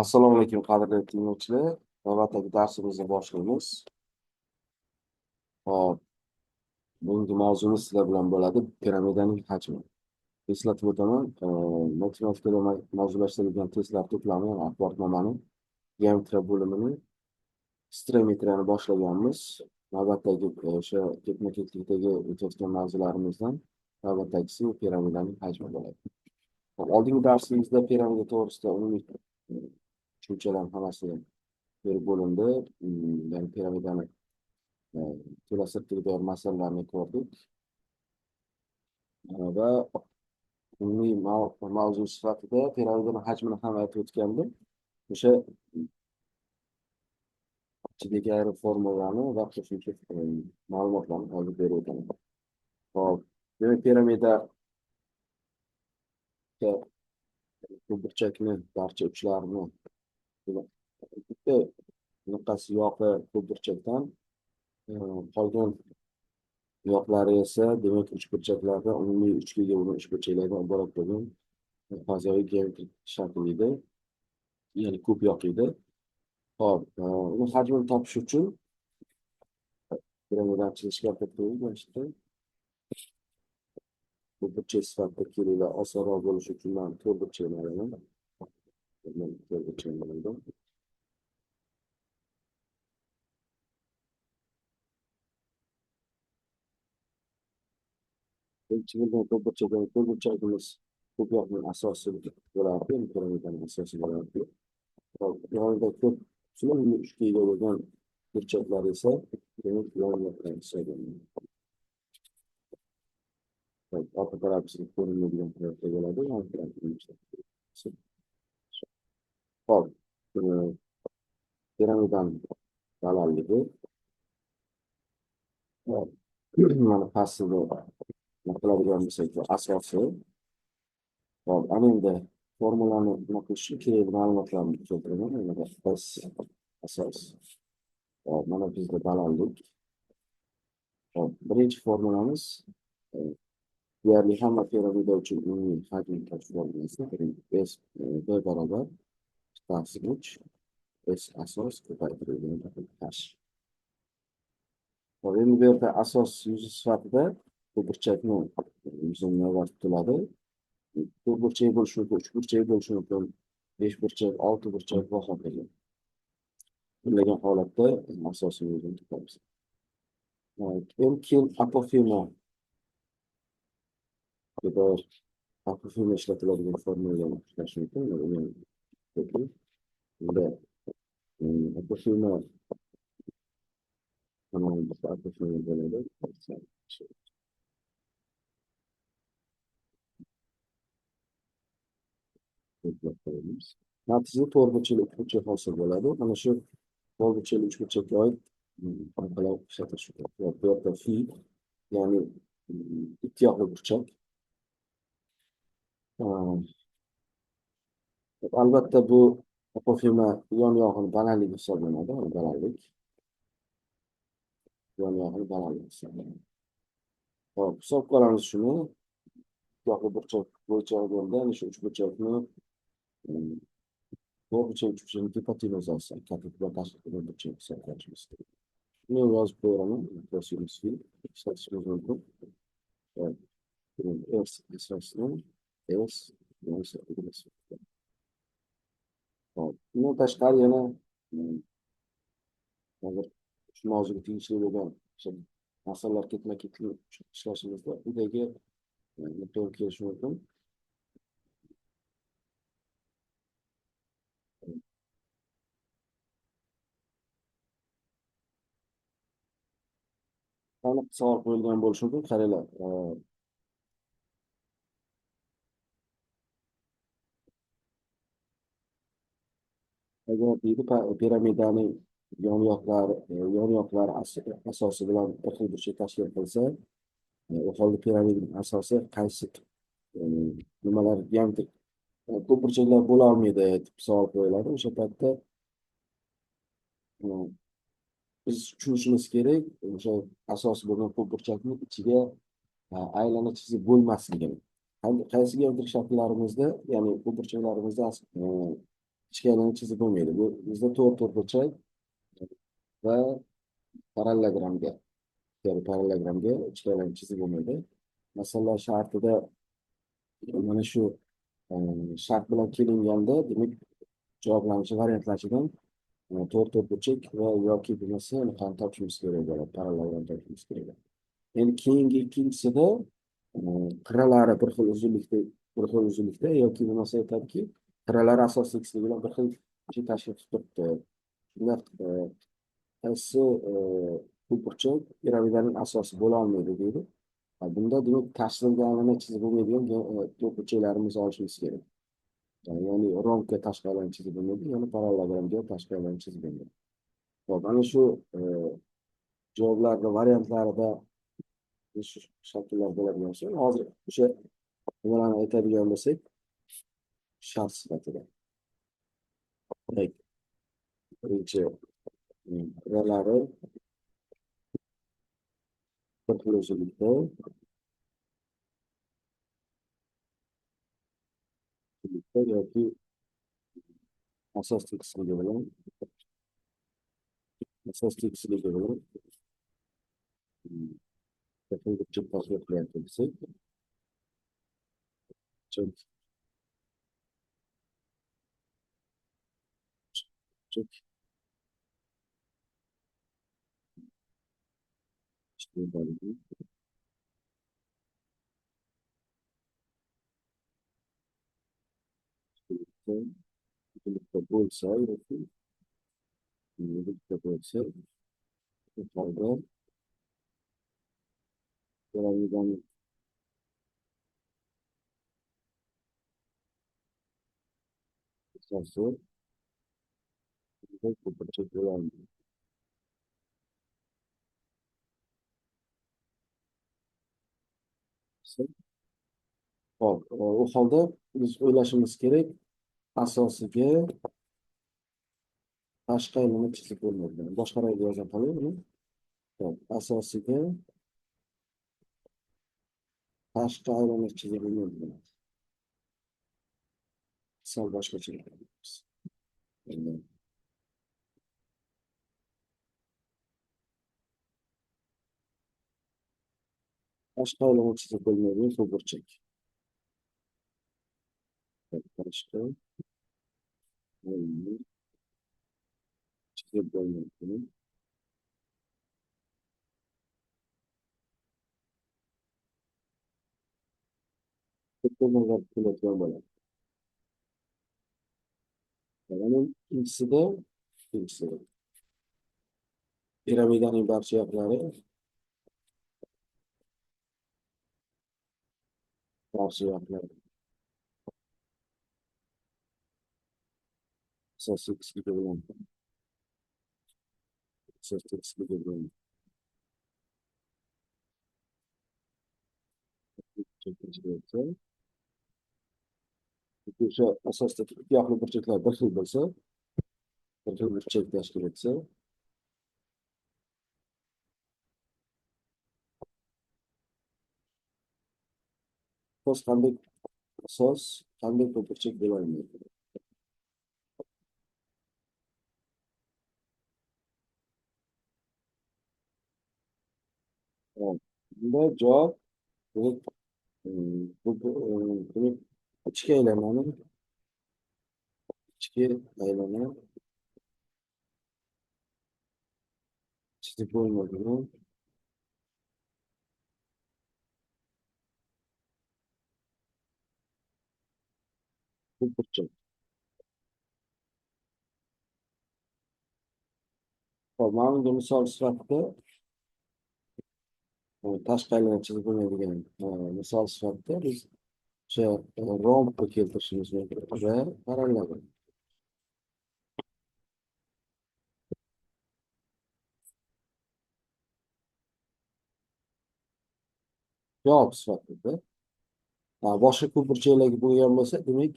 Assalomu alaykum qadrli tinglovchilar. Navbatdagi darsimizni boshlaymiz. Hop, bugungi mavzumiz sizlar bilan bo'ladi piramidaning hajmi. Eslatib o'taman, matematikada mavzulashtirilgan testlar to'plami, ya'ni axborotnomani geometriya bo'limini strometriyani boshlaganmiz. Navbatdagi o'sha ketma-ketlikdagi o'tayotgan mavzularimizdan navbatdagisi piramidaning hajmi bo'ladi. Oldingi darsimizda piramida to'g'risida umumiy tushunchalar hammasi berib bo'lindi. Ya'ni piramidani to'la masalalarni ko'rdik va umumiy mavzu sifatida piramidani hajmini ham aytib o'tgandim. O'sha ichidagi ayrim formulalarni va qo'shimcha ma'lumotlarni olib berib o'taman. Hop, demak piramida ko'pburchakni barcha uchlarini bitta bunaqasi yoqi ko'pburchakdan qolgan yoqlari esa demak uchburchaklarda umumiy uchga ega bo'lgan uchburchaklardan iborat bo'lgan fazoviy geometrik shakl edi, ya'ni ko'p yoq edi. Hop, uni hajmini topish uchun piramidani chizishga harakat qildik. Ko'pburchak sifatida keluvlar osonroq bo'lishi uchun men to'rtburchakni olaman. To'rtburchagimiz ko'p yoqning asosi bo'lardi, piramidaning asosi bo'lardi. Yonida ko'p uchga ega bo'lgan burchaklar esa demak yon yoqdan hisoblanadi. Orqa tarafisiga ko'rinmaydigan tarafda bo'ladi. Hop, piramidani balandligi mana pastida qiladigan bo'lsak asosi. Hop, ana endi formulani nima qilish kerak ma'lumotlarni keltiraman. Mana asos. Hop, mana bizda balandlik. Hop, birinchi formulamiz deyarli hamma piramida uchun umumiy hajm formulasi S B barobar taqsim S asos ko'paytirilgan h. Endi bu yerda asos yuzi sifatida ko'pburchakni yuzini navbat tutiladi. Ko'pburchak bo'lishi mumkin, uchburchak bo'lishi mumkin, beshburchak, oltiburchak va hokazo. Bunday holatda asosiy yuzini tutamiz. Keyin apofema apofema ishlatiladigan formulalarni ishlash mumkin. Bunda apofema bo'ladi. Natijada to'rtburchakli uchburchak hosil bo'ladi. Mana shu to'rtburchakli uchburchakka oid farqlar ishlatish kerak. Bu yerda fi, ya'ni ikki yoqli burchak. Albatta bu apofema yon yog'ini balandligi hisoblanadi, balandlik. Yon yog'ini balandligi hisoblanadi. Hop, hisob qilamiz shuni. Yoqli burchak bo'yicha olganda, shu uchburchakni to'rtburchak uchburchakning gipotenuzasi katta va tashqi burchak hisoblashimiz kerak. Buni yozib qo'yaman. Kosinus fi ishlatishimiz mumkin. S asosini S bundan tashqari yana hozir shu mavzuga tegishli bo'lgan masalalar ketma-ketlik ishlashimizda quyidagi nuqtaga kelish mumkin. Aniq savol qo'yilgan bo'lishi mumkin. Qaranglar. Agar deydi piramidaning yon yoqlari asosi bilan bir xil burchak tashkil qilsa, u holda piramidaning asosi qaysi nimalar geometrik ko'p burchaklar bo'la olmaydi deb savol qo'yiladi. O'sha paytda biz tushunishimiz kerak, o'sha asosi bo'lgan ko'p burchakning ichiga aylana chizib bo'lmasligini. Qaysi geometrik shakllarimizda, ya'ni ko'p burchaklarimizda ichki aylanma chizib bo'lmaydi. Bu bizda to'rtburchak va parallelogramga, ya'ni parallelogramga ichki aylanma chizib bo'lmaydi. Masalan, shartida mana shu shart bilan kelinganda, demak, javoblanishi variantlarchidan to'rtburchak va yoki bo'lmasa qani topishimiz kerak bo'ladi, parallelogram topishimiz kerak bo'ladi. Endi keyingi ikkinchisida qirralari bir xil uzunlikda yoki bo'lmasa aytadiki, qirralari asosiy x bilan bir xil tashkil qilib turibdi. Shunda qaysi ko'pburchak piramidaning asosi bo'la olmaydi deydi. Bunda demak tashqariga aylanma chizib bo'lmaydigan to'rtburchaklarimizni olishimiz kerak. Ya'ni romga tashqi aylanma chizib bo'lmaydi, ya'ni parallelogramga tashqi aylanma chizib bo'lmaydi. Hop, ana shu javoblarni variantlarida shu shakllar bo'ladigan so'ng hozir o'sha nimalarni aytadigan bo'lsak, shart sifatida. Birinchi qirralari bir xil uzunlikda yoki asosiy qismiga bilan bir xil burchak tashkil qilayotgan bo'lsak, birlikda bo'lsa yoki birlikda bo'lsa, bu holda piramidani asosi ko'pburchak bo'la olmaydi. Hop, u holda biz o'ylashimiz kerak, asosiga tashqi aylanma chizib bo'lmaydi. Boshqaroq yozib qo'ying buni. Hop, asosiga tashqi aylanma chizib bo'lmaydi. Sal boshqacha qilamiz. Endi tashqi aylanma chizib bo'lmaydigan ko'pburchak. Tashqi aylanma chizib bo'lmaydigan ko'pburchak bo'ladi. Mana ikkinchisida piramidaning barcha yoqlari asosiy qismiga bilan o'sha asosda ikki yoqli burchaklar bir xil bo'lsa, bir xil burchak tashkil etsa, asos qanday ko'pburchak bo'la olmaydi. Bunda javob ichki aylanmani chizib bo'lmaydigan ko'pburchak. Hop, mana bunga misol sifatida tashqi aylanma chizib bo'lmaydigan misol sifatida biz o'sha rombni keltirishimiz mumkin va parallelogram. Javob sifatida boshqa ko'pburchaklarga bo'lgan bo'lsa, demak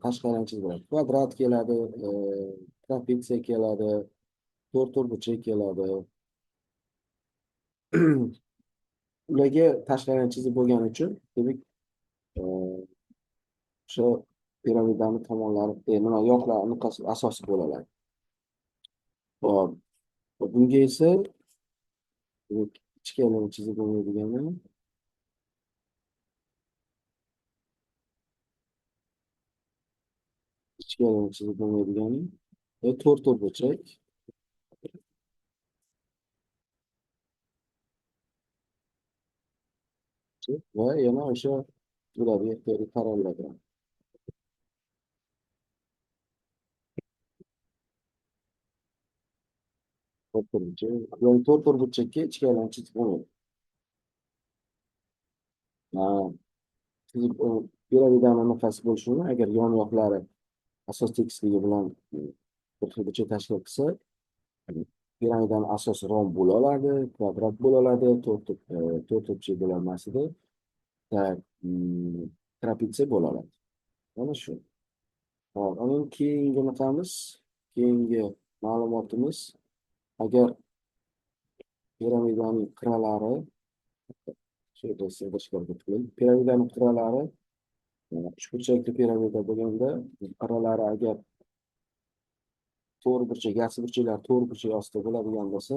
tashqi aylanma chizib bo'ladi. Kvadrat keladi, trapetsiya keladi, to'rtburchak keladi. Ularga tashqi aylanma chizib bo'lgani uchun, demak, o'sha piramidani tomonlari, nima yoqlar nuqtasi asosi bo'la oladi. Hop, bunga esa ichkarini chizib bo'lmaydigani, ichkarini chizib bo'lmaydigani to'rtburchak va yana o'sha bularga parallel. To'rtburchak, ya'ni to'rtburchakka ichkarini chizib bo'lmaydi. Ha, chizib piramidani nuqtasi bo'lishini agar yon yoqlari asos tekisligi bilan bir xil burchak tashkil qilsa, piramidani asosi rom bo'la oladi, kvadrat bo'la oladi, to'rtburchak bo'linmasida trapetsiya bo'la oladi. Mana shu. Hop, uning keyingi naqamiz, keyingi ma'lumotimiz, agar piramidaning qirralari, piramidaning qirralari uchburchakli piramida bo'lganda, qirralari agar to'rtburchak, yarsi burchaklar to'rtburchak ostida bo'ladigan bo'lsa,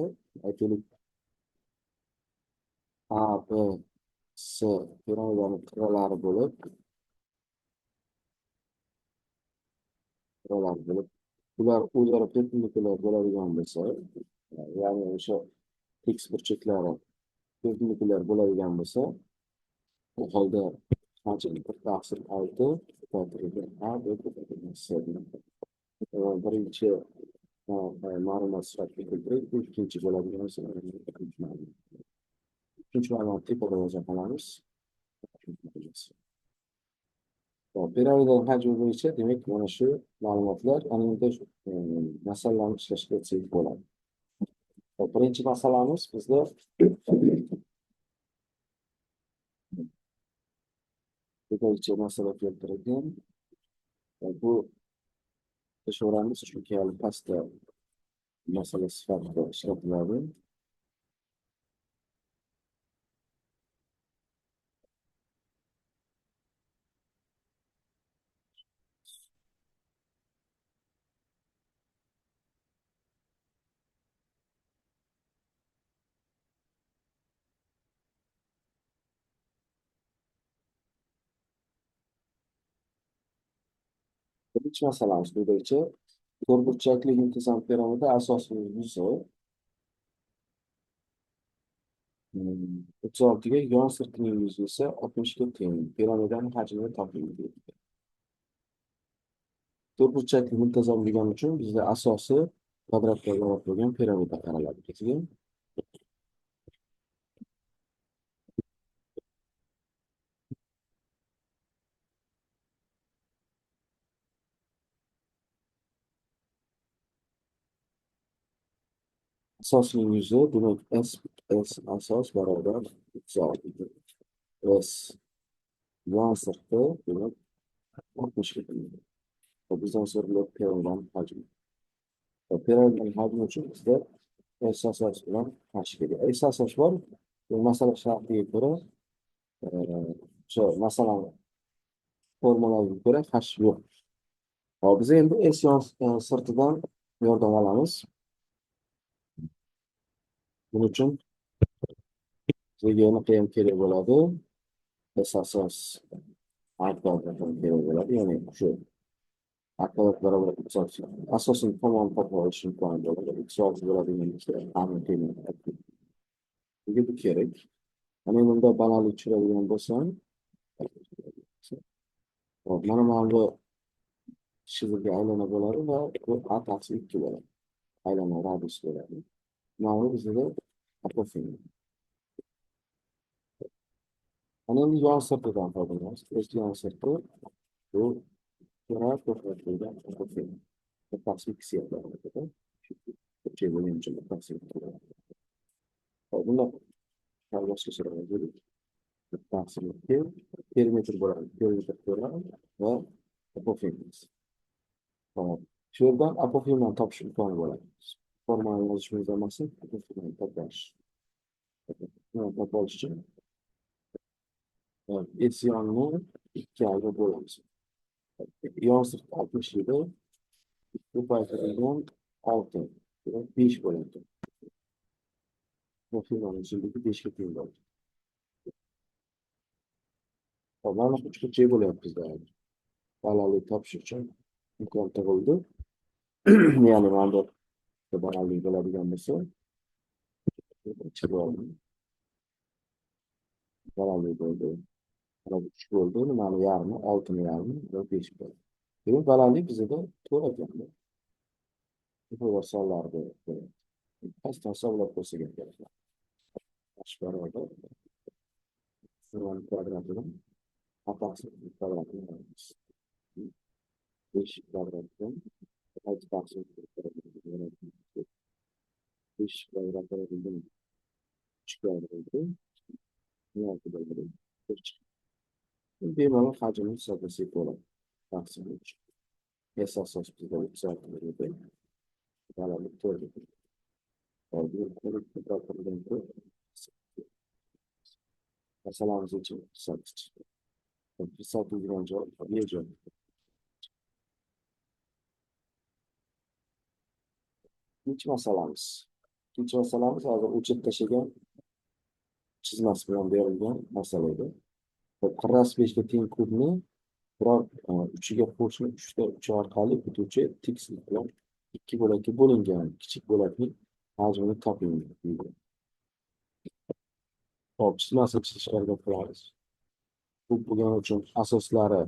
aytaylik A, B, S piramidaning qirralari bo'lib, ular o'zaro perpendikulyar bo'ladigan bo'lsa, ya'ni o'sha x burchaklari perpendikulyar bo'ladigan bo'lsa, u holda qanchalik 1/6 A, B birinchi ma'lumot sifatida keltirib, ikkinchi bo'ladigan bo'lsa, uchinchi ma'lumot tepada yozib qolamiz. Piramidaning hajmi bo'yicha demak mana shu ma'lumotlar ana endi masalalarni ishlashga o'tsak bo'ladi. Birinchi masalamiz bizda quyidagicha masala keltirilgan. Bu peshoramiz chunki hali pastda masala sifatida ishlatiladi. Birinchi masalamiz quyidagicha to'rtburchakli intizom piramida asosiy yuzi 36 ga, yon sirtining yuzi esa 60 ga teng. Piramidaning hajmini toping deydi. To'rtburchakli muntazam degani uchun bizda asosi kvadratga iborat bo'lgan piramida qaraladi bizga. Asosining yuzi demak S asos barobar 36. S yon sirti demak 60 ga teng. Bizdan so'ralgan piramidaning hajmi. Piramidaning hajmi uchun bizda S asos bilan qarshi keladi. S asos bor. Bu masala shartiga ko'ra o'sha masalan formulaga ko'ra hash yo'q. Hop, biz endi S yon sirtidan yordam olamiz. Buning uchun bizga aniq ham kerak bo'ladi. S asos kvadrat kerak bo'ladi. Ya'ni shu kvadrat barobar x asosini tomon topib olish imkoni bo'ladi. X bo'ladigan bizga bu kerak. Mana bunda balandlik tushiradigan bo'lsam, mana bu shizga aylana bo'ladi va bu A/2 bo'ladi. Aylana radius bo'ladi. Mana bizda apofin. Ana endi yon sirtidan foydalanamiz. Yon sirti bu to'rtburchakdan apofin. Apofin hisoblanadi. Burchak bo'lgan uchun apofin. Bunda boshqa so'raymiz. Apofin perimetr bo'ladi. Perimetr ko'radi va apofin. Hop. Shu yerdan apofindan topish imkoni bo'ladi. Formani yozishimiz emasmi? Apofindan topish. Topib olish uchun S yonni 2 ga bo'lamiz. yon sirti 67, ko'paytirilgan 6. Demak, 5 bo'ladi. Bu filmning uzunligi 5 ga teng bo'ladi. Hop, mana shu uchburchak bo'lyapti bizda. Balandlik topish uchun imkon tug'ildi. Ya'ni mana bu balandlik bo'ladigan bo'lsa, balandlik bo'ldi. Mana bu 3 bo'ldi, nimani yarmi, 6ni yarmi va 5 bo'ldi. Demak, balandlik bizda 4 ekan. Bu sonlarni pastdan hisoblab qo'ysak kerak. H barobar 0 kvadratidan taqsim kvadratini olamiz. 5 kvadratdan 6 taqsim 5 kvadratdan 3 kvadratdan 16 bo'ladi. Bemalol hajmni hisoblasak bo'ladi. Taqsim 3. Asos bizda 30 bo'ladi. Balandlik 4. Masalamiz uchun hisoblash. Hisoblaydigan joy joy. Ikkinchi masalamiz. Ikkinchi masalamiz hozir o'chirib tashlagan chizmasi bilan berilgan masala edi. Qirras 5 ga teng kubni biror uchiga qo'shni 3 ta 3 orqali bituvchi tekislik bilan 2 bo'lakka bo'lingan kichik bo'lakning hajmini toping deydi. Hop, chizmasini chizishga harakat qilamiz. Kub bo'lgani uchun asoslari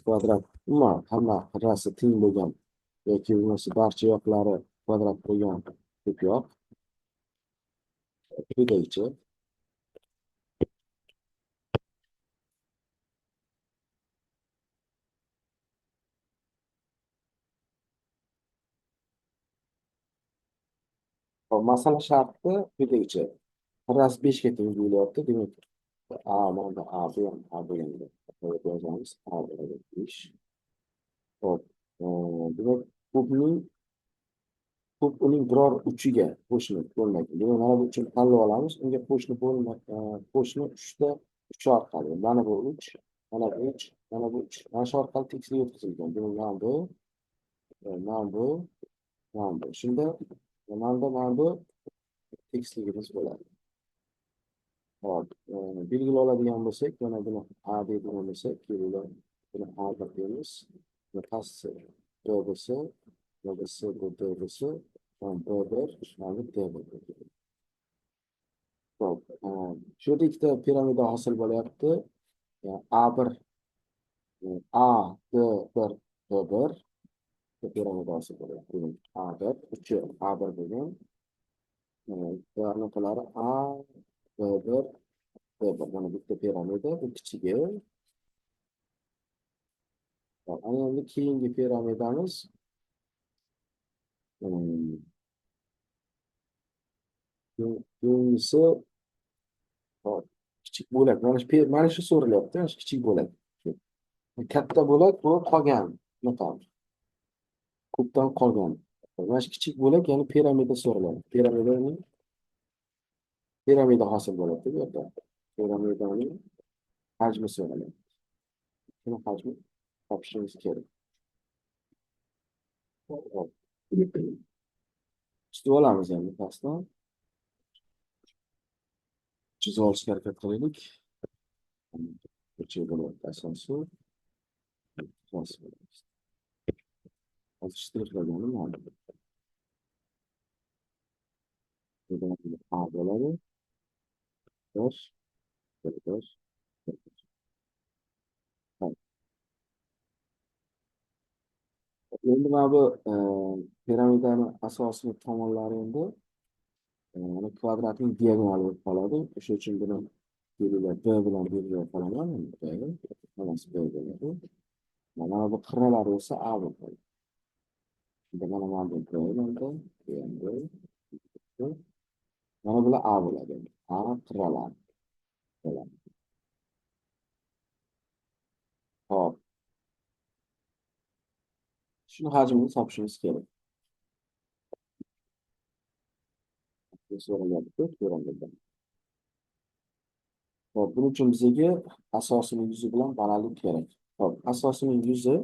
kvadrat, umuman hamma qirrasi teng bo'lgan yoki bo'lmasa barcha yoqlari kvadrat bo'lgan ko'pyoq quyidagicha masala sharti quyidagicha. Qirrasi 5 ga teng bo'lyapti. Demak, mana A bu ham A bo'lganda yozamiz. A bo'ladi 5. Hop. Demak, kub uning biror uchiga qo'shni bo'lmagan. Demak, mana bu uchun tanlab olamiz. Unga qo'shni qo'shni 3 ta 3 orqali. Mana bu 3, mana bu 3, mana bu 3. Mana shu orqali tekislik o'tkazilgan. Demak, mana bu, mana bu, mana bu. Shunda mana bu tekisligimiz bo'ladi. Hop, belgilab oladigan bo'lsak, mana buni A deydigan bo'lsak, kelinglar, buni A deb deymiz. Buni pastsi B bo'lsa, bu B bo'lsa, B1, mana bu D1. Hop, shu yerda ikkita piramida hosil bo'lyapti. A1, A, D1, D1 piramida hosil bo'lyapti. A1, uchi A1 bo'lgan. Anaqa A, D1, mana bitta piramida, bu kichigi. Ana endi keyingi piramidamiz keyingisi kichik bo'lak. Mana shu so'ralyapti, mana shu kichik bo'lak. Katta bo'lak bu qolgan, metal. Kubdan qolgan. Mana shu kichik bo'lak, ya'ni piramida so'raladi. Piramida hosil bo'ladi bu yerda. Piramidaning hajmi so'raladi. Shuni hajmi topishimiz kerak. Chizib olamiz endi pastdan. Chizib olishga harakat qilaylik. Burchak bo'lyapti asosi. Hozir shtrixlaganim mana. A bo'ladi. 1, 1. Endi mana bu piramidani asosiy tomonlari endi mana kvadratning diagonali bo'lib qoladi. O'sha uchun buni belgilab B bilan belgilab qolaman. Mana B bo'ladi. Mana bu qirralari esa A bo'ladi. Mana bu B bo'ladi. Mana bular A bo'ladi. A qirralar bo'ladi. Hop. Shuni hajmini topishimiz kerak. So'ralyapti piramidadan. Hop, buning uchun bizga asosining yuzi bilan balandlik kerak. Hop, asosining yuzi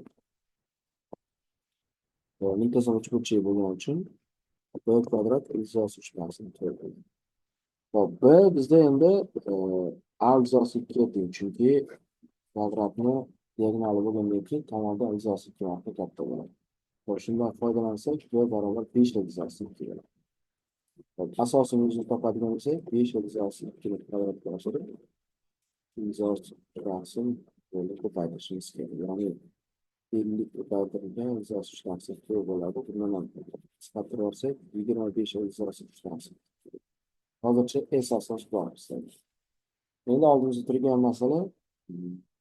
muntazam uchburchak bo'lgani uchun b kvadrat ildizosi uchmasini to'g'ri. Hop, b bizda endi a ildizosi 2 teng, chunki kvadratni diagonali bo'lgandan keyin tomondan ildizosi 2 marta katta bo'ladi. Hop, shundan foydalansak b barobar 5 ildizosi 2 bo'ladi. Hop, asosining yuzini topadigan bo'lsak 5 ildizosi 2 ni kvadratga oshirib ildizosi rasm bo'lib ko'paytirishimiz kerak. Ya'ni 50 ko'paytirilgan ildizosi 3 narsa 2 bo'ladi. Bundan ham qisqartirib olsak 25 ildizosi 3 narsa. Hozircha S asos bor bizda. Endi oldimizda turgan masala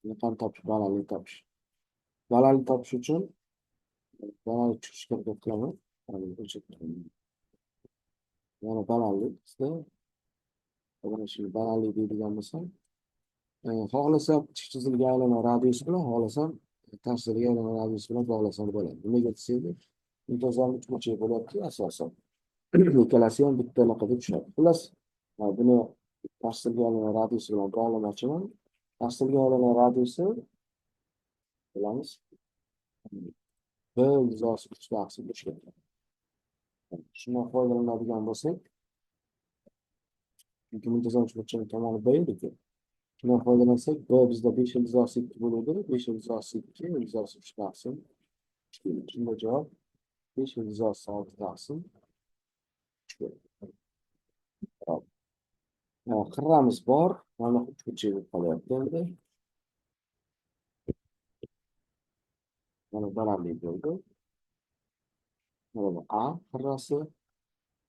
bunaqani topish, balandlik topish. Balandlik topish uchun balandlik chiqishga harakat qilaman. Mana balandlik bizda mana shu balandlik deydigan bo'lsam, xohlasam tik chizilgan aylanan radius bilan, xohlasam ters chizilgan aylanan radius bilan bog'lasam bo'ladi. Nimaga desangiz, muntazam uchburchak bo'lyapti asosan. Ikkalasi ham bitta anaqa tushadi. Xullas, buni ters chizilgan aylanan radius bilan bog'lamoqchiman. Ters chizilgan aylanan radiusi bilamiz. B ildizosi 3 taqsim 3 ga. Shundan foydalanadigan bo'lsak, chunki muntazam uchburchakning tomoni b edi-ku. Shundan foydalansak, b bizda 5 ildizosi 2 bo'ladi. 5 ildizosi 2 ildizosi 3 taqsim 3 keladi. Shunda javob 5 ildizosi 6 taqsim 3 bo'ladi. Hop. Qirramiz bor. Mana uchburchak bo'lib qolyapti endi. Mana balandlik bo'ldi. Mana bu a qirrasi,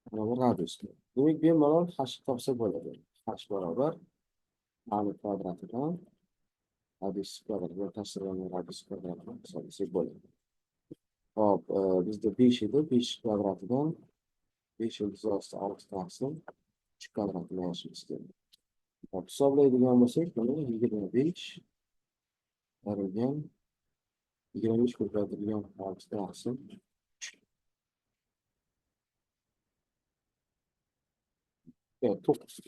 mana bu radius. Demak, bemalol h topsa bo'ladi. H barobar a ni kvadratidan radius kvadratiga tashlangan radius kvadratini hisoblasak bo'ladi. Hop, bizda 5 edi. 5 kvadratidan 5 ildizosi 6 taqsim 3 kvadratini yozishimiz kerak. Hop, hisoblaydigan bo'lsak, mana 25 berilgan 25 ko'paytirilgan 6 taqsim 9.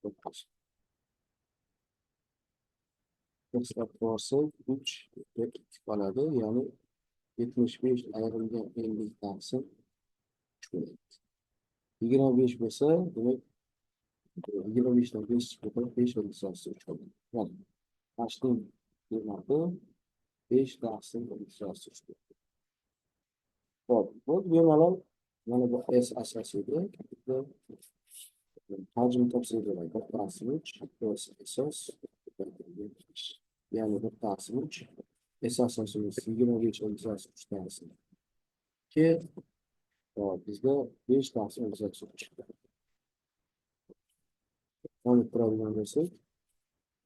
9. Hisob qilsak 3 2 qoladi. Ya'ni 75 ayrilgan 50 taqsim 3 bo'ladi. 25 bo'lsa, demak 25 dan 5 chiqib 5 ildizosi 3 bo'ladi. Mana hning qiymati 5 taqsim ildizosi 3 bo'ladi. Hop, bu bemalol mana bu S asosiydi. Hajm topsak bo'ladi. 1 taqsim 3 asos. Ya'ni 1 taqsim 3 S asosimiz 25 ildizosi 3 taqsim 2. Hop, bizda 5 taqsim ildizosi 3 chiqdi. Olib turadigan bo'lsak,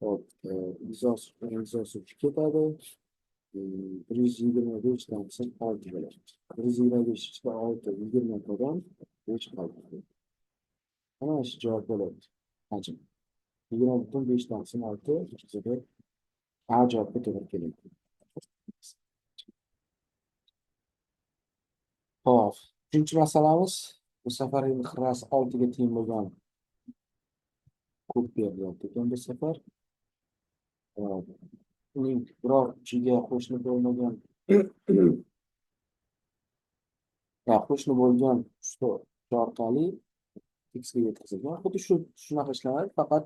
hop, ildizosi 3 ketadi. 125 taqsim 6 bo'ladi. 125 ichida 6 20 tadan 5 qoladi. Mana shu javob bo'ladi. Hajm 20.5 taqsim 6 ichida A javobga to'g'ri keladi. Hop, 3-chi masalamiz bu safar endi qirrasi 6 ga teng bo'lgan kub berilyapti ekan bu safar. Uning biror uchiga qo'shni bo'lmagan qo'shni bo'lgan uch orqali x ga yetkazilgan. Xuddi shunaqa ishlanadi, faqat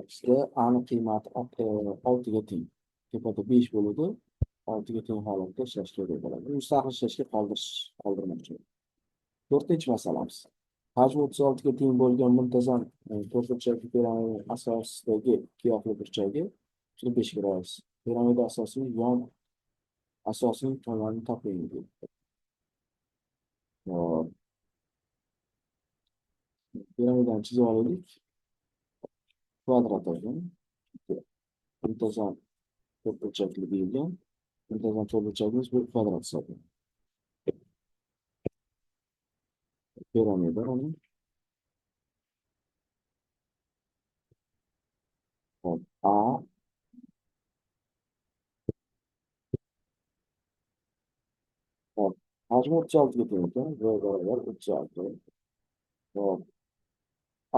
bizda a ni qiymati 6 ga teng. Tepada 5 bo'ladi. 6 ga teng holatda ishlash kerak bo'ladi. Mustaqil ishlashga qoldirmoqchiman. 4-chi masalamiz. Hajmi 36 ga teng bo'lgan muntazam to'rtburchakli piramida asosidagi ikkiyoqli burchagi 5 ga ra'os. Piramida asosining yon asosining tomonini toping deydi. Piramidani chizib olaylik. Kvadrat olgan. Muntazam to'rtburchakli deyilgan. Muntazam to'rtburchagimiz bu kvadrat hisoblanadi. Piramida uni A hajmi 36 ga teng ekan. V barobar 36.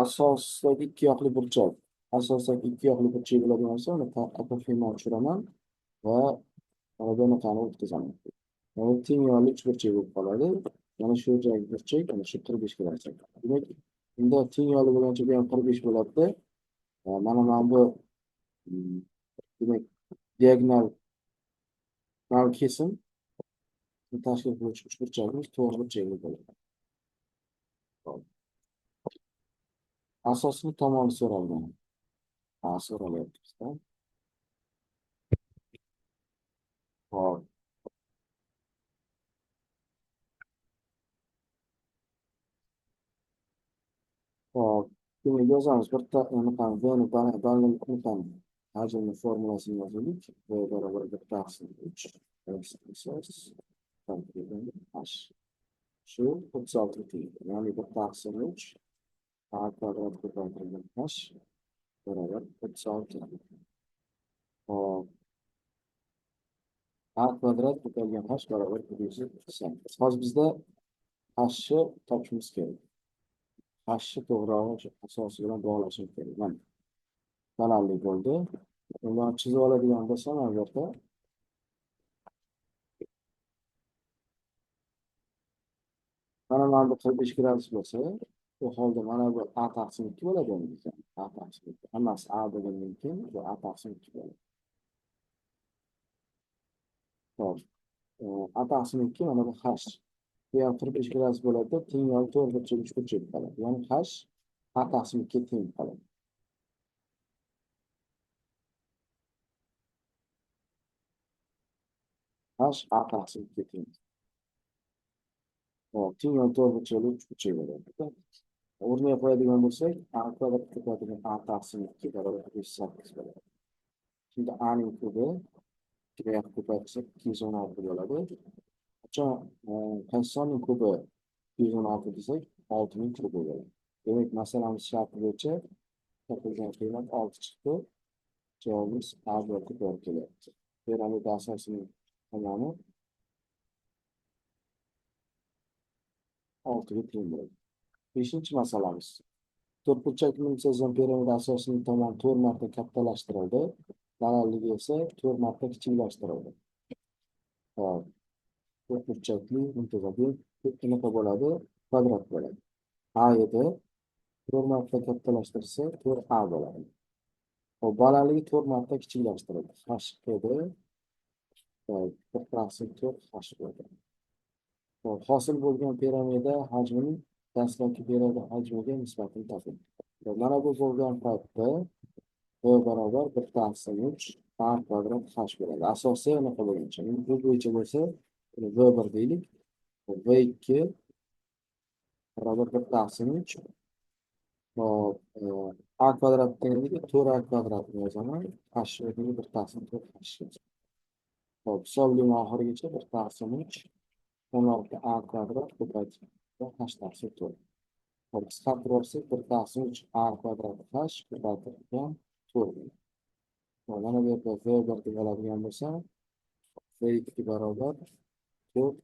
Asosdagi ikkiyoqli burchak. Asosdagi ikkiyoqli burchak bo'ladigan bo'lsa, uni apofema tushiraman. va mana bunaqani o'tkazaman. Mana teng yonli uchburchak bo'lib qoladi. Mana shu joy burchak, mana shu 45 bo'lacak. Demak, unda teng yonli bo'lgancha bu ham 45 bo'ladi. Mana bu mm, demak diagonal kesim tashkil qiluvchi uchburchakimiz to'g'ri burchakli bo'ladi. Hop. Asosiy tomoni so'ralgan. So'ralyapti. Hop. Hop. Demak, yozamiz. Bitta unaqani bni balandlikni hajmni formulasini yozaylik. V barobar 1 taqsim 3 asos h. Shu 36 keladi. Ya'ni 1 taqsim 3 a kvadrat ko'paytirilgan h barobar 36. Hop. A kvadrat ko'paytirilgan h barobar 180. Hozir bizda hni topishimiz kerak. Hni to'g'rirog'i asosi bilan bog'lashimiz kerak. Mana balandlik bo'ldi. Bundan chizib oladigan bo'lsam, albatta mana bu 45 gradus bo'lsa, bu holda mana bu a taqsim 2 bo'ladi endi. A taqsim 2. Hammasi a bo'lgandan keyin bu a taqsim 2 bo'ladi. Hop. A taqsim 2 mana bu h. Bu ham 45 gradus bo'ladi. Teng yo'l 4 burchak 3 burchak qoladi. Ya'ni h a taqsim 2 teng qoladi. H a taqsim 2 teng. Hop, teng yo'l 4 burchak 3 burchak bo'ladi. O'rniga qo'yadigan bo'lsak, a kvadrat ko'paytirilgan a taqsim 2 barobar 58 bo'ladi. Şimdi a'ning kubi 2 ga ko'paytirsak 216 bo'ladi. Qachon qaysi sonning kubi 216 desak, 6 ning kubi bo'ladi. Demak, masalamiz sharti bo'yicha topilgan qiymat 6 chiqdi. Javobimiz A bloki to'g'ri kelyapti. Piramida asosining tomoni 6 ga teng bo'ladi. 5-masalamiz. To'rtburchak mintazam piramida asosining tomoni 4 marta kattalashtirildi. Balandligi esa 4 marta kichiklashtirildi. Hop. To'rtburchakli muntazam qanaqa bo'ladi? Kvadrat bo'ladi. A edi 4 marta kattalashtirsa 4a bo'ladi. Hop, balandligi 4 marta kichiklashtirildi. H edi 1/4 h bo'ladi. Hop, hosil bo'lgan piramida hajmining dastlabki piramida hajmiga nisbatini toping. Mana bu bo'lgan paytda v barobar 1/3 a kvadrat h bo'ladi. Asosiy anaqa bo'lgancha. Bu bo'yicha bo'lsa v1 deylik. v2 barobar 1/3 hop, a kvadrat tengligi 4a kvadratni yozaman. H o'rniga 1/4 h. Hop, hisoblayman oxirigacha 1/3 16 a kvadrat ko'paytirib h/4. Hop, qisqartirib olsak 1/3 a kvadrat h ko'paytirilgan 4. Mana bu yerda v1 deb oladigan bo'lsa, v2 barobar 4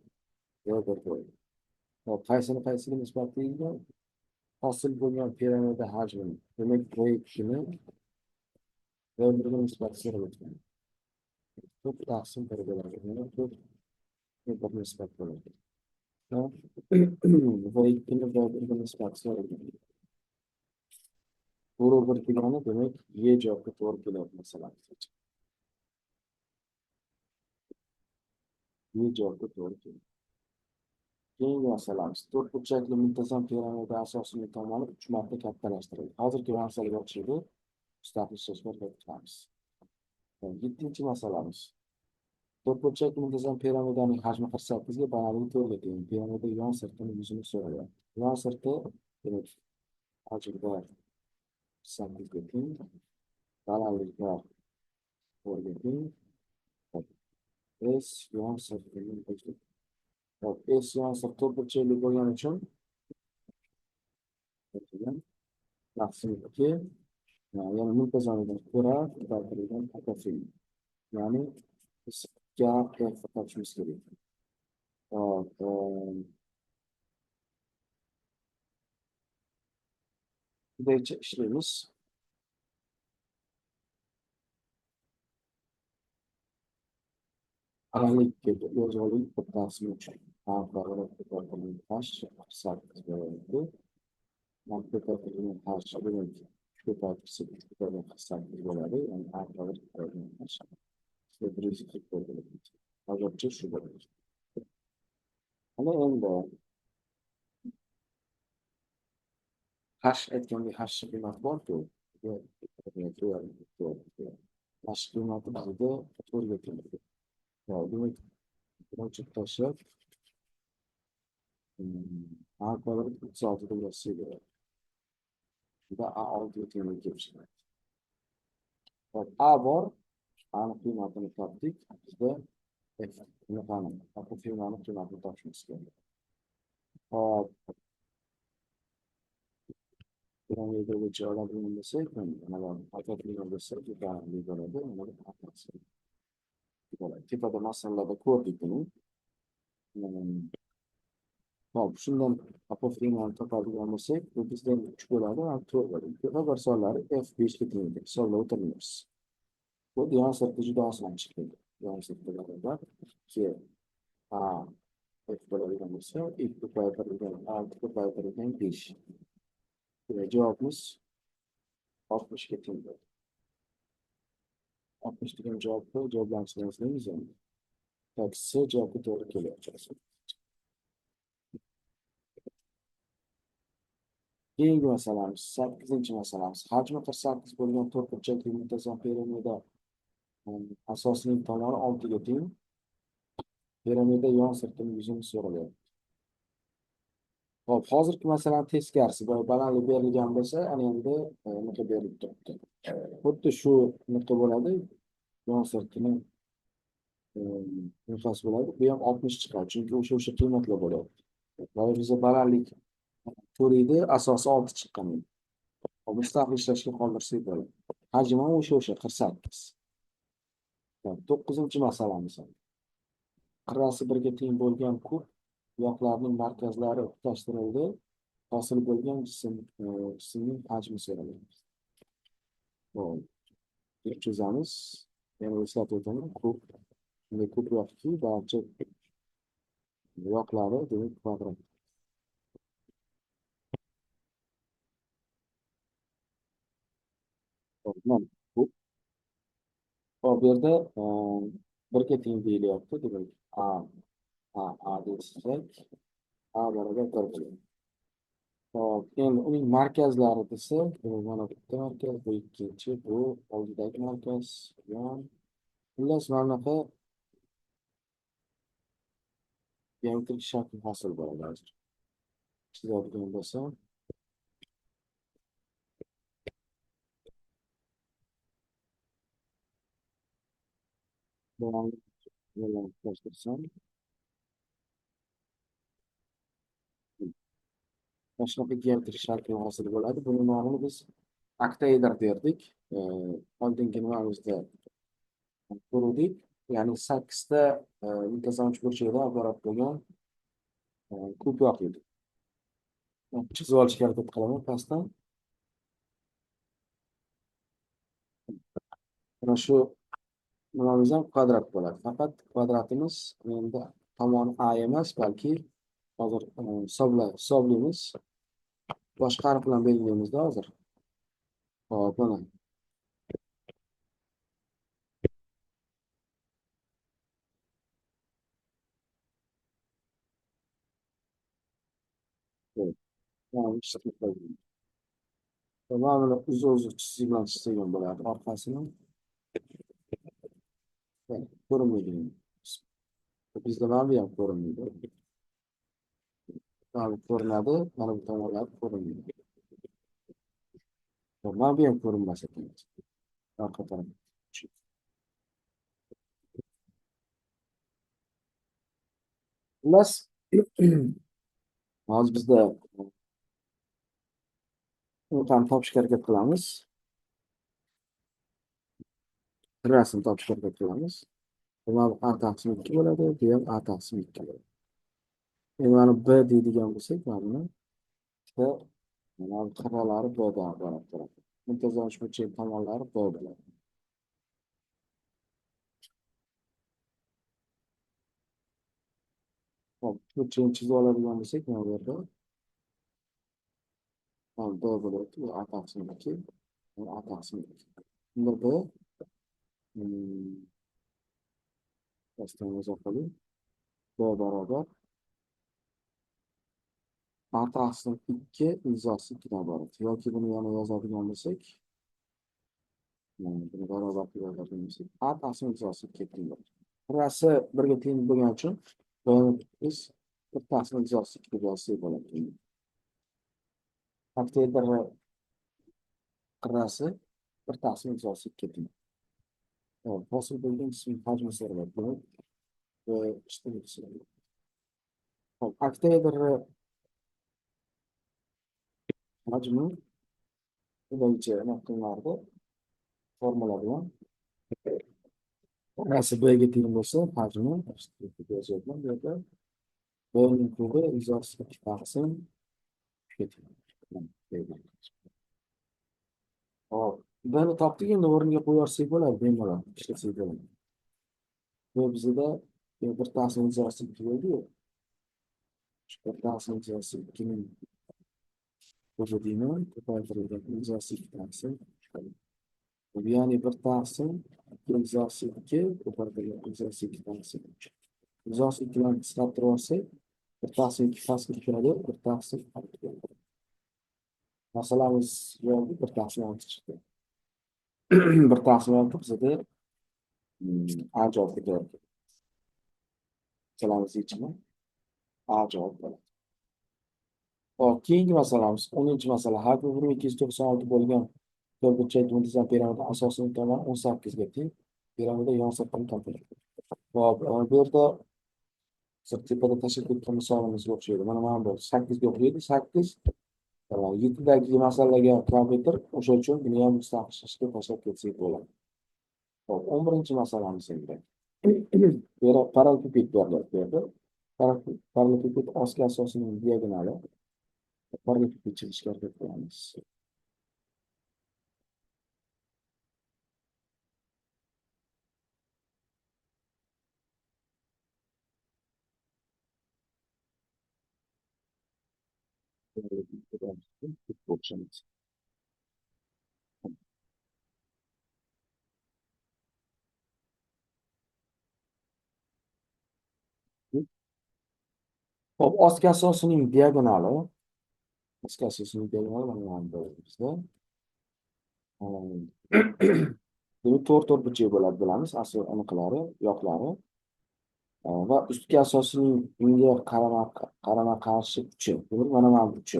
v1 bo'ladi. Hop, qaysini nisbatlaydi? Hosil bo'lgan piramida hajmi. Demak, v2ni v1 ga nisbat so'ralgan. 4/1 bo'ladi. Mana 4 ga nisbat bo'ladi. v2ni v1 ga nisbat so'ralgan. Barabar degani demak, y joyiga to'g'ri keladi masalan. Y joyiga to'g'ri keladi. Keyingi masalamiz. To'rtburchakli muntazam piramida asosining tomoni 3 marta kattalashtirildi. Hozirgi masalaga o'xshaydi. Mustaqil ishlashga o'rgatamiz. 7-masalamiz. To'rtburchakli muntazam piramidaning hajmi 48 ga, balandligi 4 ga teng. Piramida yon sirtining yuzini so'rayapti. Yon sirti demak hajmida 48 ga teng, balandlikda 4 ga teng. S yon sirtining hop, S yon sirt to'rtburchakli bo'lgani uchun taqsim 2 ya'ni muntazamidan ko'ra ko'paytirilgan apofil. Ya'ni biz ga topishimiz kerak. Hop, quyidagicha ishlaymiz. Aralikka yozuvlik bir taqsim uchun aniqlarni ko'rsatilgan hash sakkiz bo'ladi. Yani ko'rsatilgan hash demak ko'paytirsa uch ko'paygan hash sakkiz bo'ladi. Yani aniqlar ko'paygan hash bir yuz qirq bo'ladi. Hozircha shu bo'ladi. Ana endi hash aytganda hash qiymat bor-ku. Hash qiymati bizda to'rtga keladi. Demak, birinchi tashlab aniqlar iqtisodiyda Rossiya bo'ladi. Ve A olti tenglik kelishadi. Hop, A bor, aniq qiymatini topdik. Bizda bunaqani, bu firmani qiymatini topishimiz kerak. Hop, piramida bo'yicha oladigan bo'lsak, mana bu haqiqiy bo'lsa, yuqori bo'ladi, mana bu haqiqiy bo'ladi. Tepada masalalarda ko'rdik buni. Hop, shundan apoflimani topadigan bo'lsak, bu bizda 3 bo'ladi, va 4 bo'ladi. Xabar sonlari F5 ga tengdir. Hisoblab o'tiramiz. Bu diyon sirti juda oson chiqadi. Diyon sirtilarida 2 A F bo'ladigan bo'lsa, 2 ko'paytirilgan 6 ko'paytirilgan 5. Javobimiz 60 ga teng bo'ladi. 60 degan javobni javoblanishimiz endi. Taksi javobga to'g'ri kelyapti. Keyingi masalamiz 8-chi masalamiz. Hajmi 48 bo'lgan to'rtburchakli muntazam piramida asosining tomoni 6 ga teng. Piramida yon sirtining yuzini so'ralyapti. Hop, hozirgi masalani teskarisi, balandlik berilgan bo'lsa, ana endi nuqta berilib turibdi. Xuddi shu nuqta bo'ladi. Yon sirtining nuqtasi bo'ladi. Bu ham 60 chiqadi, chunki o'sha qiymatlar bo'ladi. Mana bizga balandlik 4 edi, asosi 6 chiqqan edi. Mustaqil ishlashga qoldirsak bo'ladi. Hajmi o'sha 48. 9-chi masalamiz. Qirrasi 1 ga teng bo'lgan kub yoqlarning markazlari tutashtirildi. Hosil bo'lgan jismning hajmi so'raladi. Hop, chizamiz. Yana eslatib o'taman. Kub yoqki barcha yoqlari demak kvadrat. Hop, bu yerda 1 ga teng deyilyapti. Demak, A desak, A barobar 1 bo'ladi. Hop, endi uning markazlari desa, mana bitta markaz, bu ikkinchi, bu oldidagi markaz, yon. Xullas, mana bunaqa geometrik shakl hosil bo'ladi hozir. Chizadigan bo'lsam, buni yo'nalishtirsam, mana shunaqa geometrik shakl hosil bo'ladi. Buni nomini biz oktaedr derdik. Oldingi nimamizda ko'rdik. Ya'ni 8 ta muntazam uchburchakdan iborat bo'lgan kub yoq edi. Chizib olishga harakat qilaman pastdan. Mana shu nimamiz ham kvadrat bo'ladi. Faqat kvadratimiz endi tomoni A emas, balki hozir hisoblaymiz. Boshqa harf bilan belgilaymizda hozir. Hop, mana. Mana uzun chizib bilan chizilgan bo'ladi. Orqasini ko'rinmaydi. Bizda mana bu ham ko'rinmaydi. Mana ko'rinadi, mana bu tomonlar ko'rinmaydi. Mana bu ham ko'rinmas ekan. Orqa taraf. Xullas, hozir bizda unutani topishga harakat qilamiz. Qirrasini topishga harakat qilamiz. Mana bu A taqsim 2 bo'ladi, bu ham A taqsim 2 bo'ladi. Endi mana B deydigan bo'lsak, mana bu qirralari B dan iborat bo'ladi. Muntazam uchburchak tomonlari B bo'ladi. burchini chizib oladigan bo'lsak, mana bu yerda mana b bo'lyapti. Bu a taqsim 2, bu a taqsim 2. Bunda b pastdan izohlaylik. B barobar a taqsim 2 izosi 2 dan iborat. Yoki buni yana yozadigan bo'lsak, buni barobar qilib yozadigan bo'lsak, a taqsim izosi 2 teng bo'ladi. Qirrasi 1 ga teng bo'lgani uchun biz 1 taqsim izosi 2 deb yozsak bo'ladi. Oktaedr qirrasi 1 taqsim izosi 2 teng. Hosil bo'lgan qismning hajmi so'raladi. Va ishtirok so'raladi. Hop, oktaedr hajmi bo'yicha nuqtalarda formula bilan qirrasi b ga teng bo'lsa, hajmi yozyapman bu yerda. B ning kubi izosi 2 taqsim 3 ga teng. Hop, buni topdik, endi o'rniga qo'yib yuborsak bo'ladi, bemalol ishlasak bo'ladi. Bu bizda 1 taqsim izosi 2 bo'ldi-yu. 1 taqsim izosi 2 ning hujudini ko'paytirilgan izosi 2 taqsim. Ya'ni 1 taqsim izosi 2 ko'paytirilgan izosi 2 taqsim 3. Izosi 2 bilan qisqartirib olsak, 1 taqsim 2 pastga tushadi, 1 taqsim 6. Masalamiz yo'lda 1 taqsim 6 chiqdi. 1 taqsim 6 bizda A javob ketyapti. Masalamiz yechimi A javob bo'ladi. Hop, keyingi masalamiz 10-masala. Hajmi 1296 bo'lgan to'rtburchak muntazam piramida asosiy tomoni 18 ga teng. Piramida yonsoqdan topiladi. Hop, bu yerda tepada tashkil etgan misolimizga o'xshaydi. Mana bu 8 ga o'xshaydi. 8 7dagi masalaga kompyuter o'sha uchun buni ham mustaqil tashlab ketsak bo'ladi. Hop, 11-masalamiz endi. Bu yerda parallelipiped beriladi. Parallelipiped osga asosining diagonali. Parallelipiped chizishga harakat qilamiz. Hop, ostki asosining diagonali. Ostki asosining diagonali mana bu bizda. Demak, to'rtburchak bo'ladi bilamiz. Asl aniqlari, yoqlari. Va ustki asosining unga qarama-qarshi uchi. Mana bu uchi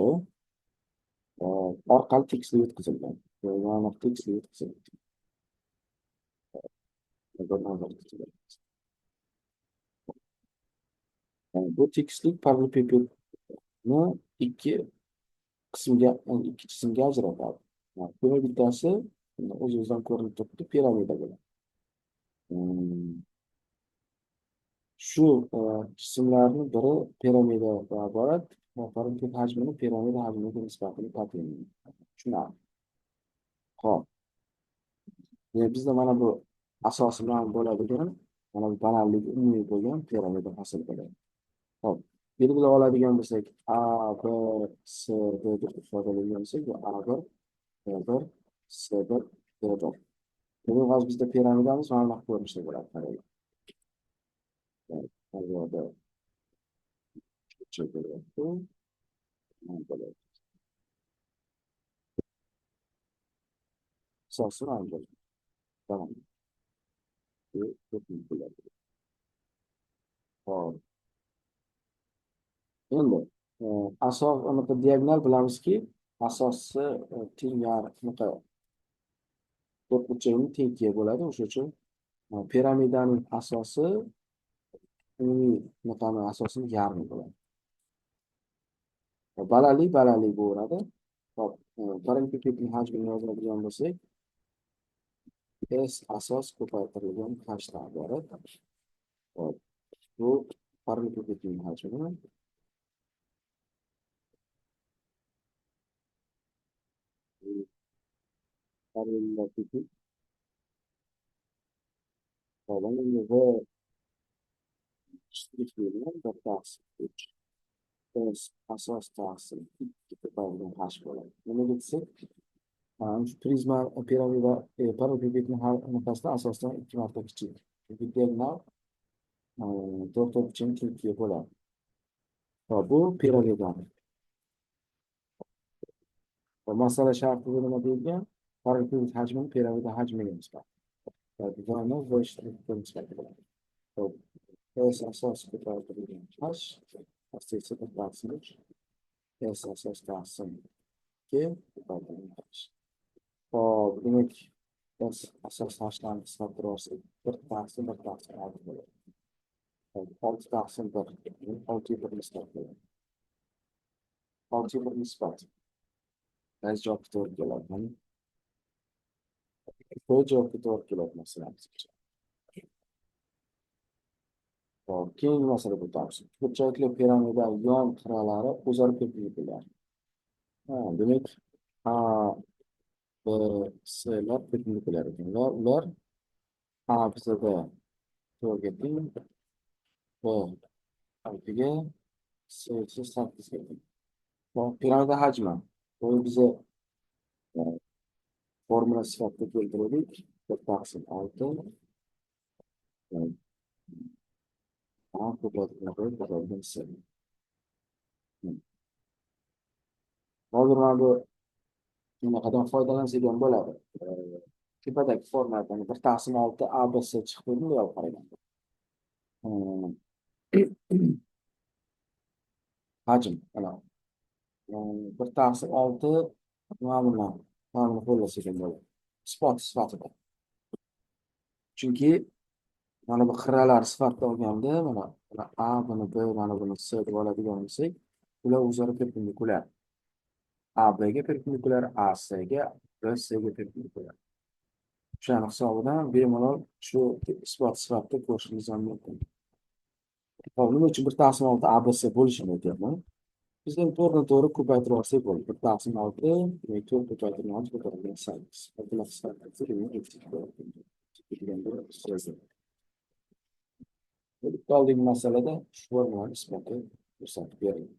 orqali tekislik yetkazilgan. Mana tekislik yetkazilgan. Bu tekislik parallelepipedni ikki qismga ajratadi. Buni bittasi o'z-o'zidan ko'rinib turibdi, piramida bo'ladi. Shu qismlarning biri piramida iborat va parallelipiped hajmini piramida hajmiga nisbatini toplaymiz. Tushunarli. Hop. Bizda mana bu asosi bilan bo'ladigan, mana bu balandligi umumiy bo'lgan piramida hosil bo'ladi. Hop. Belgilab oladigan bo'lsak, A, B, C, D deb ifodalagan bo'lsak, bu A1, B1, C1, D1. Demak, hozir bizda piramidamiz mana bunaqa ko'rinishda bo'ladi. Qaraylik. Bu yerda bo'lyapti. Mana bo'ladi. Asosi mana bo'ladi. Tamam. Bu bo'ladi. Hop. Endi asos anaqa diagonal bilamizki, asosi teng anaqa to'rtburchakning tengiga bo'ladi. O'sha uchun piramidaning asosi umumiy nuqtani asosining yarmi bo'ladi. Balandlik bo'laveradi. Hop, parallelipipedning hajmini yozadigan bo'lsak, S asos ko'paytirilgan h dan iborat. Hop, bu parallelipipedning hajmi. Parallelipiped Shtrixli bir taqsim uch. Biz asos taqsim ikki to'polgan hash bo'ladi. Nima desak, shu prizma piramida parallelogrammaning har nuqtasida asosdan ikki marta kichik. Chunki diagonal to'rtburchakning tilkiga bo'ladi. Va bu parallelogram. Va masala shartida nima deyilgan? Parallelogram hajmini piramida hajmiga nisbat. Va diagonal va shtrixga nisbat bo'ladi. Xo'p, S asos ko'tarilgan hash, asosiy taqsim uch. S asos taqsim ikki ko'tarilgan hash. Hop, demak, biz asos hashlarni hisoblab olsak, bir taqsim olti bo'ladi. Olti taqsim bir, oltiga bir nisbat bo'ladi. Oltiga bir nisbat. Qaysi javobga to'g'ri keladi? Mana bu javobga to'g'ri keladi masalan. Hop, keyingi masala bu taqsim. Burchakli piramida yon qirralari o'zaro perpendikullar. Demak, A, B, S'lar perpendikulyar ekanlar. Ular A bizada to'rtga teng, B oltiga, C esa sakkizga teng. Piramida hajmi. Buni biza formula sifatida keltirdik. Bir taqsim olti. A ko'paytirib ko'paytirib C. Hozir mana bu bunaqadan foydalansak ham bo'ladi. Tepadagi formuladan bir taqsim olti A, B, C chiqib bunday olib qaraganda. Hajm mana bir taqsim olti mana buni qo'llasak ham bo'ladi. Isbot sifatida. Chunki mana bu qirralar sifatida olganda mana A, buni B, mana buni C deb oladigan bo'lsak, ular o'zaro perpendikulyar. A B'ga perpendikulyar, A C'ga, B C'ga perpendikulyar. O'shaning hisobidan bemalol shu isbot sifatida ko'rishingiz ham mumkin. Hop, nima uchun bir taqsim olti A, B, C bo'lishini aytyapman. Bizdan to'g'ri ko'paytirib olsak bo'ladi. Bir taqsim olti, demak to'rt ko'paytirib olti ko'tarilgan sakkiz. Bular bitta oldingi masalada shu formulani isboti ko'rsatib berildi.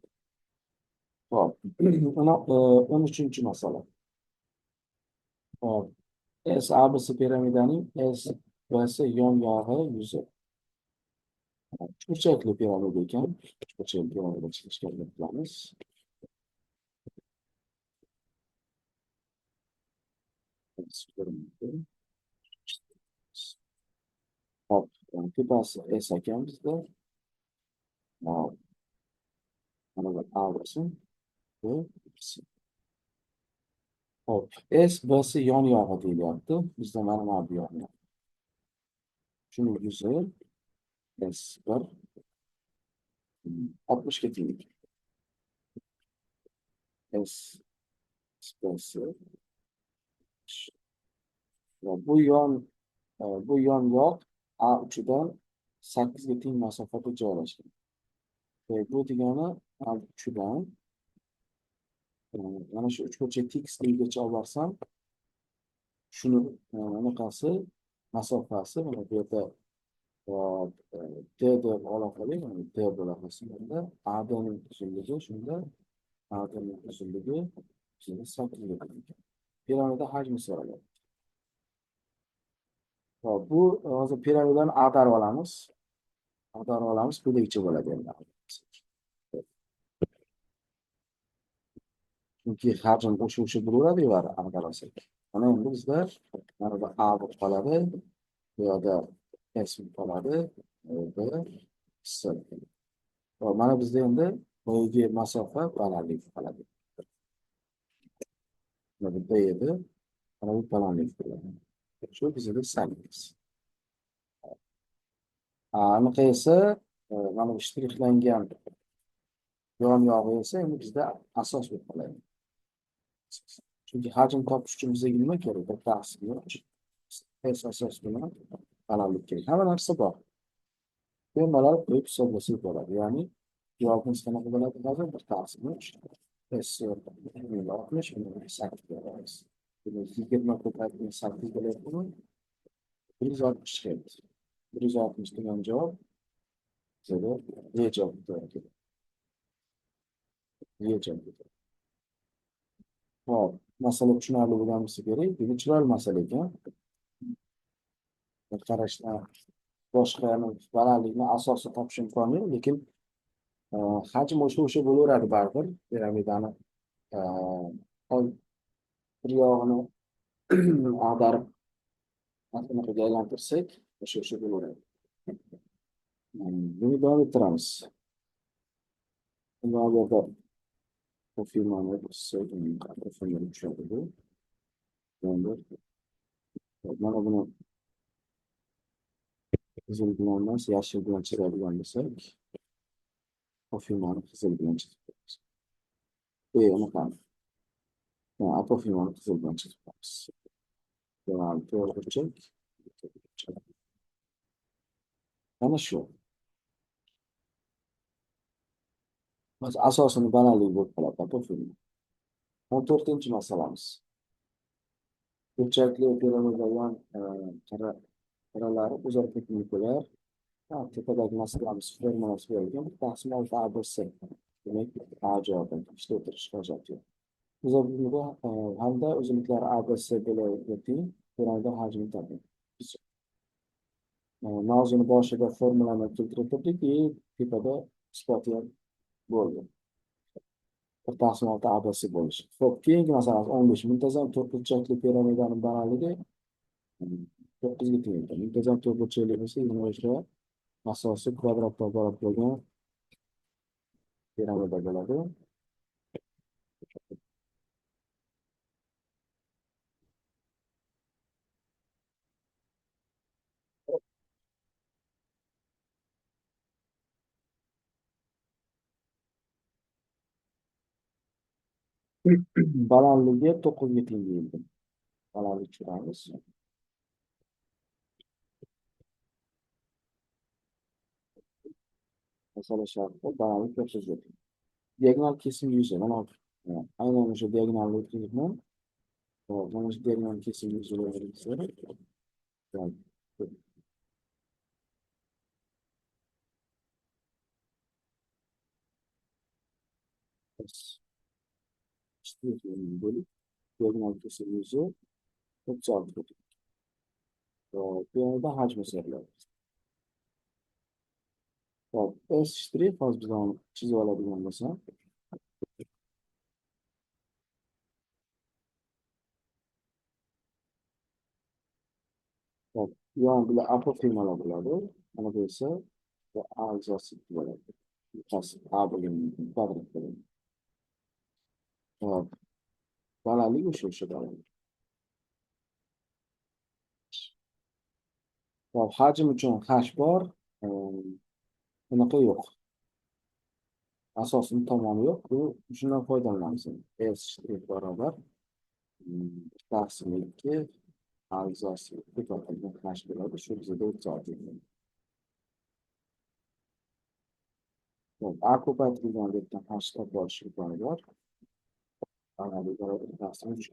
Hop, 13-chi masala. Hop, S ABC piramidaning S B'si yonbag'i yuzi. Uchburchakli piramida ekan. Uchburchakli piramida chiqishga qilamiz. Hop, tepasi S ekan bizda. Hop, mana bu A bo'lsin. Hop, S B'si yonbag'i deyilyapti. Bizda mana bu yonbag'i. Shuning yuzi S1 60 ga teng. S B'si va bu yonboq A uchidan 8 ga teng masofada joylashgan. Bu degani A uchidan mana shu uchburchak tekisligigacha olib borsam, shuni anaqasi masofasi mana bu yerda D deb ola qoling, D bo'la qolsin. Bunda ADning uzunligi shunda ADning uzunligi 8 ga teng. Piramida hajmi so'raladi. Hop, bu hozir piramidani ag'darib olamiz. Quyidagicha bo'ladi endi. Chunki hajm o'sha bo'laveradi ular ag'darsak. Mana endi bizda mana bu A bo'lib qoladi. Bu yerda S bo'lib qoladi. B, C. Hop, mana bizda endi boyagi masofa balandlik qoladi. Mana bu B edi. Mana bu balandlik bo'ladi. Shu bizda 8. Aniq esa mana bu shtrixlangan yonbag'i esa endi bizda asos bo'lib qoladi. Chunki hajm topish uchun bizga nima kerak? Bir taqsim uch. S asos bilan balandlik kerak. Hamma narsa bor. Bemalol qo'yib hisoblasak bo'ladi. Ya'ni javobimiz qanaqa bo'ladi? Hozir bir taqsim uch. S 60 8 beramiz. 20 ko'paytirib 8 bo'lyapti. 160 chiqadi. 160 degan javob Mesela niye cevap verir? Niye cevap verir? Hop, masala tushunarli bo'lganligi kerak. Demak, chiroyli masala ekan. Bir qarashdan boshqa balandlikni asosi topish imkoni yo'q, lekin hajm o'sha bo'laveradi baribir. Piramidani e, bir yog'ini ag'darib anaqaga aylantirsak, o'sha bo'laveradi. Buni davom ettiramiz. Bundan yerda ko'pirmani qilsak, ko'pirmani tushadi bu. Endi mana buni qizil bilan emas, yashil bilan chizadigan bo'lsak, ko'pirmani qizil bilan chizib qo'yamiz. Unaqami. Apofimani qizil bilan chizib qo'yamiz. To'g'ri burchak. Mana shu. Asosini balandligi bo'lib qoladi apofilni. 14-chi masalamiz. Burchakli piramidadan qaralari o'zaro perpendikulyar. Tepadagi masalamiz formulasi berilgan. Taqsim 6 ABC. Demak, A javobi ishlatish hojati yo'q. Uzunligi hamda uzunliklari ABC bo'lagiga teng piramida hajmi toping. Mavzuni boshida formulani keltirib turdik, tepada isboti ham bo'ldi. Bir taqsim 6 ABC bo'lishi. Xo'p, keyingi masalamiz 15. Muntazam to'rtburchakli piramidaning balandligi 9 ga teng. Muntazam to'rtburchakli bo'lsa, yig'ma asosi kvadratga iborat bo'lgan piramida bo'ladi. Balandligi 9 ga teng deyildi. Balandlik tushiramiz. Masala sharti balandlik 9 ga teng. Diagonal kesim yuzi mana aynan o'sha diagonalni o'tkazibman. Mana shu diagonal kesim yuzi bo'lib diagonal kesim yuzi 36 ga teng. Bu yerda hajm hisoblanadi. Hop, S shtrix hozir biz uni chizib oladigan bo'lsam, hop, yon bilan apofilmalar bo'ladi. Mana bu esa A izosi bo'ladi. A bo'lgan kvadrat bo'ladi. Hop, balandlik o'sha balandlik. Hop, hajm uchun h bor, bunaqa yo'q. Asosiy tomoni yo'q. Bu shundan foydalanamiz. S shtrix barobar taqsim 2 A izosi ko'paytirilgan h bo'ladi. Shu bizda 36. A ko'paytirilgan debdan h topib olish imkoni bor. Taqsim 3.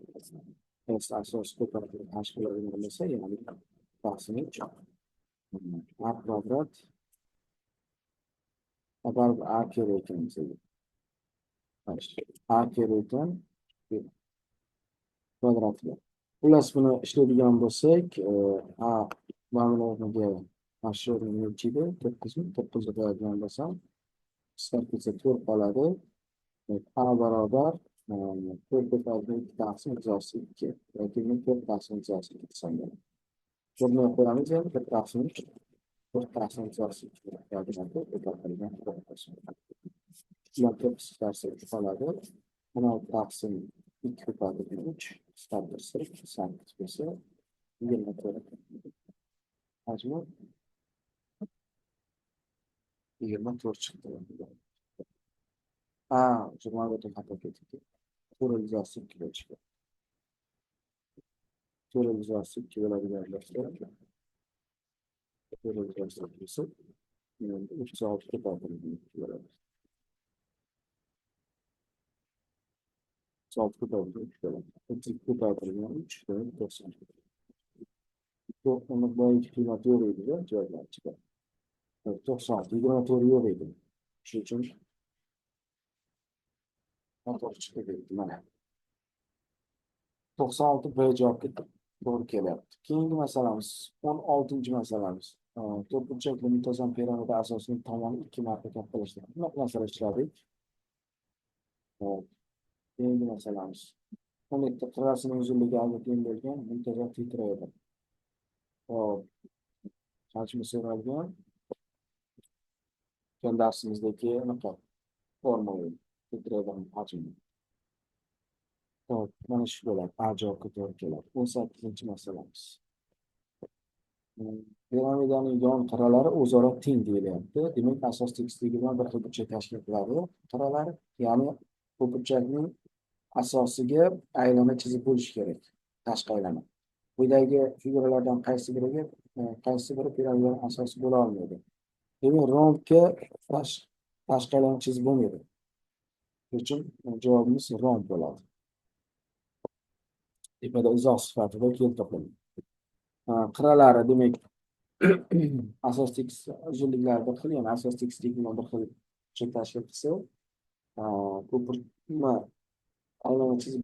S asosi ko'paytirilgan h bo'ladigan bo'lsa, ya'ni taqsim 3. A kvadrat baribir A kerak ekan bizga. A kerak ekan kvadratga. Xullas buni ishlaydigan bo'lsak, A mana o'rniga shu o'rniga nechida? 9 mi? 9 ga qo'yadigan bo'lsam, qisqartirsa 4 qoladi. A barobar 4 ko'paytirilgan 2 taqsim izosi 2 yoki 4 taqsim izosi 2 desam bo'ladi. O'rniga qo'yamiz, yana 1 taqsim 3. 4 taqsim izosi 2 ko'paytirilgan 4 taqsim. Ular 4 qisqarsa 3 qoladi. 16 taqsim 2 ko'paytirilgan 3 qisqartirsa 8 bo'lsa 24. Hajmi 24 chiqdi. Jumlaga xato ketdi. To'g'ri izosi 2 ga chiqdi. To'g'ri izosi 2 bo'ladigan bo'lsa, to'g'ri izosi 2 esa 36 ko'paytirilgan 2 bo'ladi. 36 ko'paytirilgan 3 bo'ladi. 2 ko'paytirilgan 3 90. Bu uni boyagi qiymat yo'q edi, javoblar chiqadi. 96, 24 yo'q edi. Shuning uchun noto'g'ri chiqdi deydi. Mana 96 B javobga to'g'ri kelyapti. Keyingi masalamiz 16-masalamiz. To'rtburchakli muntazam piramida asosining tomoni 2 marta kattalashadi. Bunaqa masala ishladik. Hop, keyingi masalamiz 17 qirrasining uzunligi A ga teng bo'lgan muntazam tetraedr. Hop, hajmi so'ralgan. O'tgan darsimizdagi anaqa formula tetraedrning hajmi. Hop, mana shu bo'ladi. A javobga to'g'ri keladi. 18-masalamiz. Piramidaning yon qirralari o'zaro teng deyilyapti. Demak, asos tekisligi bilan bir xil burchak tashkil qiladi. Qirralari, ya'ni bu burchakning asosiga aylana chizib bo'lish kerak. Tashqi aylana. Quyidagi figuralardan qaysi biri piramidaning asosi bo'la olmaydi? Demak, rombga tashqi aylana chizib bo'lmaydi. Shuning uchun javobimiz romb bo'ladi. Tepada izoh sifatida keltiriladi. Qirralari demak asos tekis uzunliklari bir xil, ya'ni asos tekislik bilan bir xil burchak tashkil qilsa, bu burchakni aylana chizib